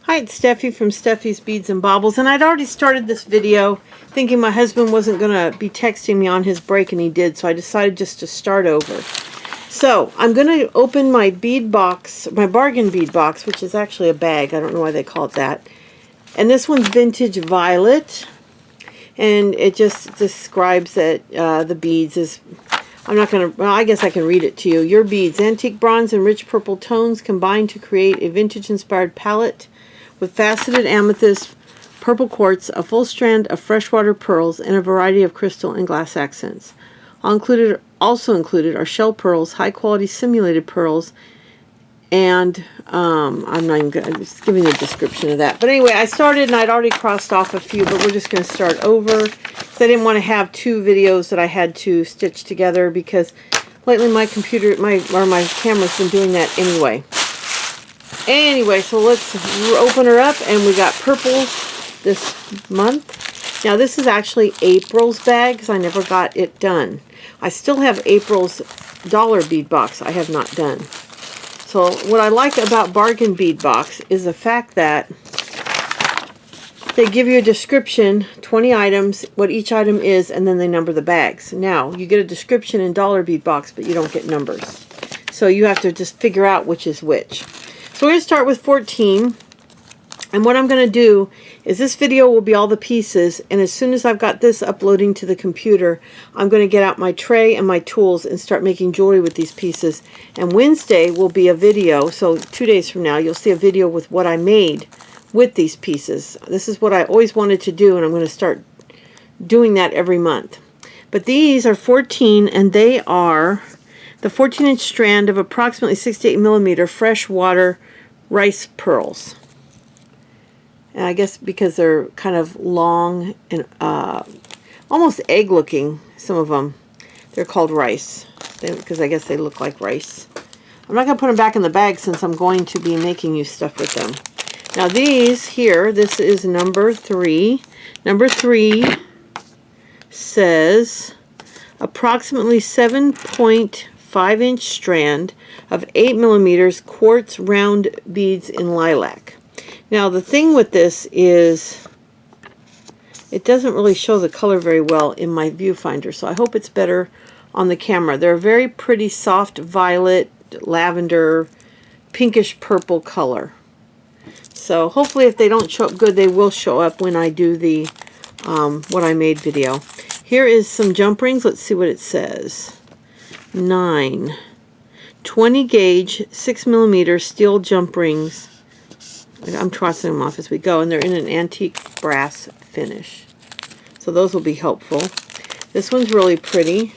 Hi, it's Steffi from Steffi's Beads and Baubles, and I'd already started this video thinking my husband wasn't going to be texting me on his break, and he did, so I decided just to start over. So, I'm going to open my bead box, my bargain bead box, which is actually a bag. I don't know why they call it that. And this one's Vintage Violet, and it just describes that the beads is... I'm not going to... Well, I guess I can read it to you. Your beads, antique bronze and rich purple tones combine to create a vintage-inspired palette with faceted amethyst, purple quartz, a full strand of freshwater pearls, and a variety of crystal and glass accents. Also included are shell pearls, high-quality simulated pearls, and I'm not even going to... I'm just giving a description of that. But anyway, I started and I'd already crossed off a few, but we're just going to start over. Because I didn't want to have two videos that I had to stitch together, because lately my computer, my camera's been doing that anyway. Anyway, so let's open her up, and we got purples this month. Now this is actually April's bag, because I never got it done. I still have April's dollar bead box I have not done. So what I like about bargain bead box is the fact that they give you a description, 20 items, what each item is, and then they number the bags. Now, you get a description in dollar bead box, but you don't get numbers. So you have to just figure out which is which. So we're going to start with 14, and what I'm going to do is this video will be all the pieces, and as soon as I've got this uploading to the computer, I'm going to get out my tray and my tools and start making jewelry with these pieces. And Wednesday will be a video, so 2 days from now you'll see a video with what I made with these pieces. This is what I always wanted to do, and I'm going to start doing that every month. But these are 14, and they are the 14-inch strand of approximately 68 millimeter freshwater rice pearls. And I guess because they're kind of long and almost egg looking, some of them, they're called rice, because I guess they look like rice. I'm not going to put them back in the bag since I'm going to be making you stuff with them. Now these here, this is number 3. Number 3 says approximately 7.5-inch strand of 8 millimeters quartz round beads in lilac. Now the thing with this is it doesn't really show the color very well in my viewfinder, so I hope it's better on the camera. They're a very pretty soft violet, lavender, pinkish purple color. So hopefully if they don't show up good, they will show up when I do the what I made video. Here is some jump rings. Let's see what it says. 9. 20 gauge, 6 millimeter steel jump rings. I'm crossing them off as we go, and they're in an antique brass finish. So those will be helpful. This one's really pretty.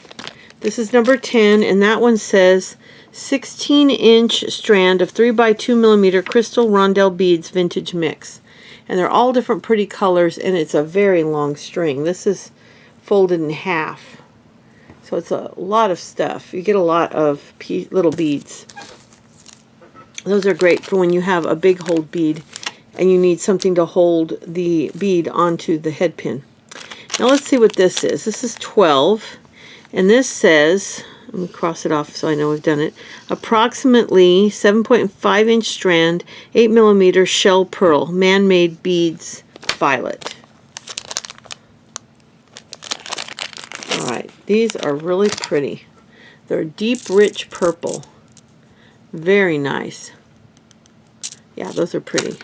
This is number 10, and that one says 16-inch strand of 3 by 2 millimeter crystal rondelle beads vintage mix. And they're all different pretty colors, and it's a very long string. This is folded in half. So it's a lot of stuff. You get a lot of little beads. Those are great for when you have a big hold bead and you need something to hold the bead onto the head pin. Now let's see what this is. This is 12, and this says, let me cross it off so I know we've done it, approximately 7.5-inch strand, 8 millimeter shell pearl, man-made beads, violet. Alright, these are really pretty. They're deep, rich purple. Very nice. Yeah, those are pretty.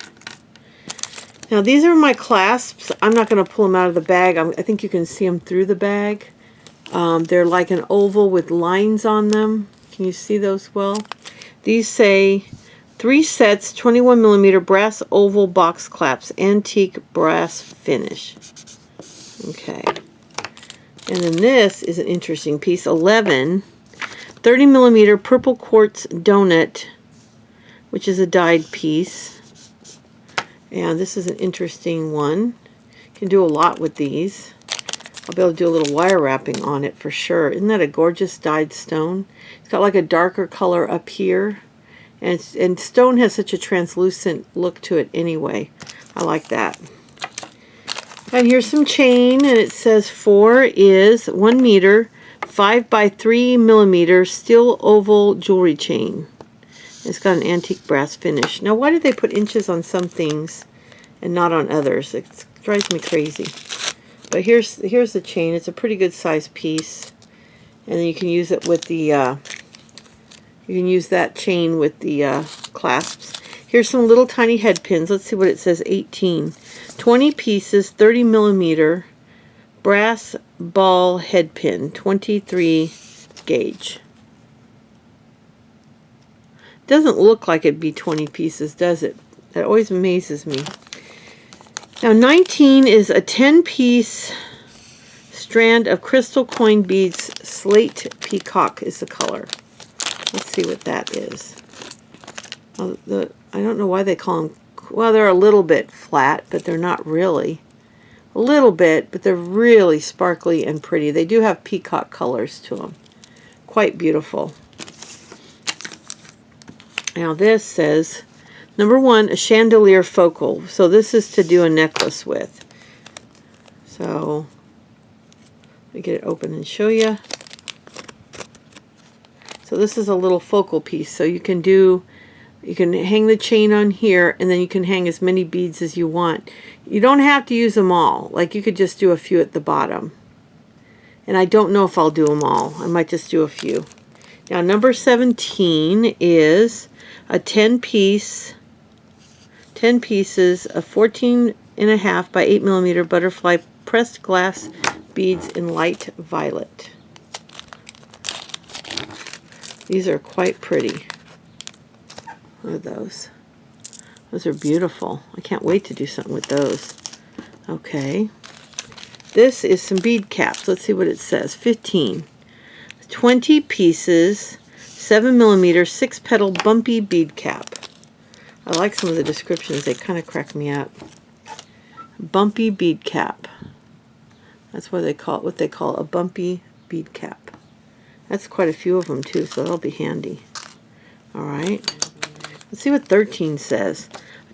Now these are my clasps. I'm not going to pull them out of the bag. I think you can see them through the bag. They're like an oval with lines on them. Can you see those well? These say 3 sets, 21 millimeter brass oval box clasps, antique brass finish. Okay. And then this is an interesting piece. 11. 30 millimeter purple quartz donut, which is a dyed piece. And this is an interesting one. You can do a lot with these. I'll be able to do a little wire wrapping on it for sure. Isn't that a gorgeous dyed stone? It's got like a darker color up here. And stone has such a translucent look to it anyway. I like that. And here's some chain, and it says 4 is 1 meter, 5 by 3 millimeter steel oval jewelry chain. It's got an antique brass finish. Now, why did they put inches on some things and not on others? It drives me crazy. But here's the chain. It's a pretty good size piece, and then you can use it with the you can use that chain with the clasps. Here's some little tiny head pins. Let's see what it says. 18, 20 pieces, 30 millimeter brass ball head pin, 23 gauge. Doesn't look like it'd be 20 pieces, does it? That always amazes me. Now 19 is a 10-piece strand of crystal coin beads. Slate peacock is the color. Let's see what that is. Oh, I don't know why they call them, well, they're a little bit flat, but they're not really. A little bit, but they're really sparkly and pretty. They do have peacock colors to them. Quite beautiful. Now this says, number 1, a chandelier focal. So this is to do a necklace with. So, let me get it open and show you. So this is a little focal piece. So you can hang the chain on here, and then you can hang as many beads as you want. You don't have to use them all. Like, you could just do a few at the bottom. And I don't know if I'll do them all. I might just do a few. Now number 17 is a 10 pieces of 14.5 by 8 millimeter butterfly pressed glass beads in light violet. These are quite pretty. Look at those. Those are beautiful. I can't wait to do something with those. Okay. This is some bead caps. Let's see what it says. 15. 20 pieces, 7 millimeter, 6-petal bumpy bead cap. I like some of the descriptions. They kind of crack me up. Bumpy bead cap. That's what they call a bumpy bead cap. That's quite a few of them too, so that'll be handy. All right. Let's see what 13 says.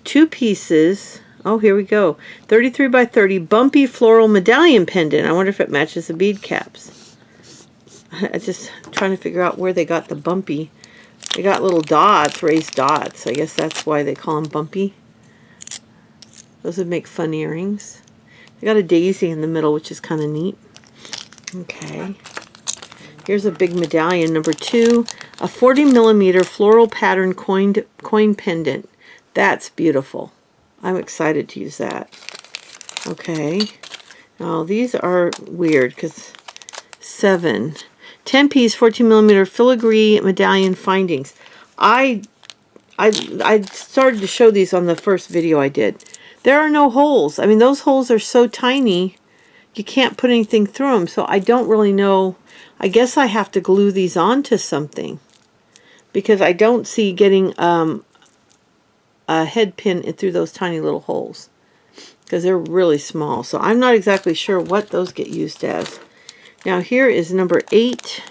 2 pieces. Oh, here we go. 33 by 30 bumpy floral medallion pendant. I wonder if it matches the bead caps. I'm just trying to figure out where they got the bumpy. They got little dots, raised dots. I guess that's why they call them bumpy. Those would make fun earrings. They got a daisy in the middle, which is kind of neat. Okay. Here's a big medallion, number 2. A 40 millimeter floral pattern coin pendant. That's beautiful. I'm excited to use that. Okay. Now these are weird because 7. 10 piece 14 millimeter filigree medallion findings. I started to show these on the first video I did. There are no holes. I mean, those holes are so tiny you can't put anything through them. So I don't really know. I guess I have to glue these onto something because I don't see getting a head pin through those tiny little holes because they're really small. So I'm not exactly sure what those get used as. Now here is number 8,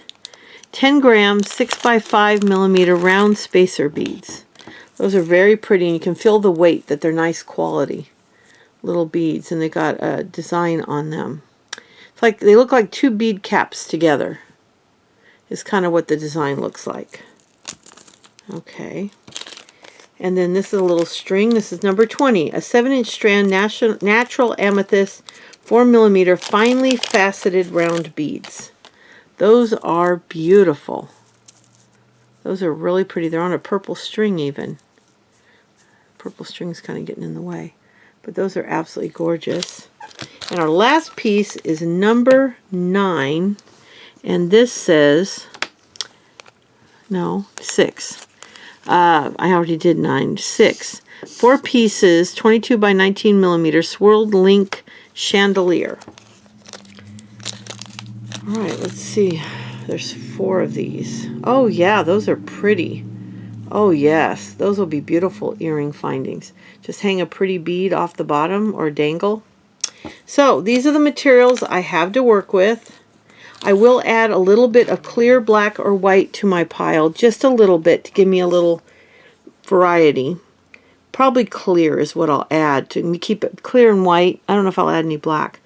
10 grams, 6 by 5 millimeter round spacer beads. Those are very pretty, and you can feel the weight that they're nice quality little beads, and they got a design on them. It's like they look like 2 bead caps together. Is kind of what the design looks like. Okay. And then this is a little string. This is number 20, a 7-inch strand natural amethyst 4 millimeter finely faceted round beads. Those are beautiful. Those are really pretty. They're on a purple string even. Purple string's kind of getting in the way. But those are absolutely gorgeous. And our last piece is number 9. And this says, no, 6. I already did 9. 6. 4 pieces, 22 by 19 millimeter swirled link chandelier. All right, let's see. There's 4 of these. Oh yeah, those are pretty. Oh yes, those will be beautiful earring findings. Just hang a pretty bead off the bottom or dangle. So these are the materials I have to work with. I will add a little bit of clear black or white to my pile, just a little bit to give me a little variety. Probably clear is what I'll add to keep it clear and white. I don't know if I'll add any black.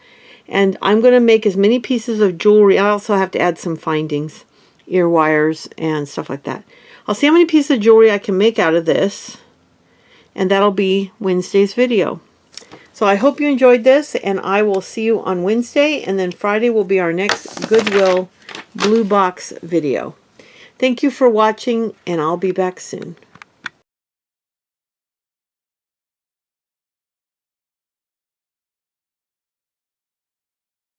And I'm going to make as many pieces of jewelry. I also have to add some findings ear wires and stuff like that. I'll see how many pieces of jewelry I can make out of this, and that'll be Wednesday's video. So I hope you enjoyed this, and I will see you on Wednesday, and then Friday will be our next Goodwill blue box video. Thank you for watching, and I'll be back soon.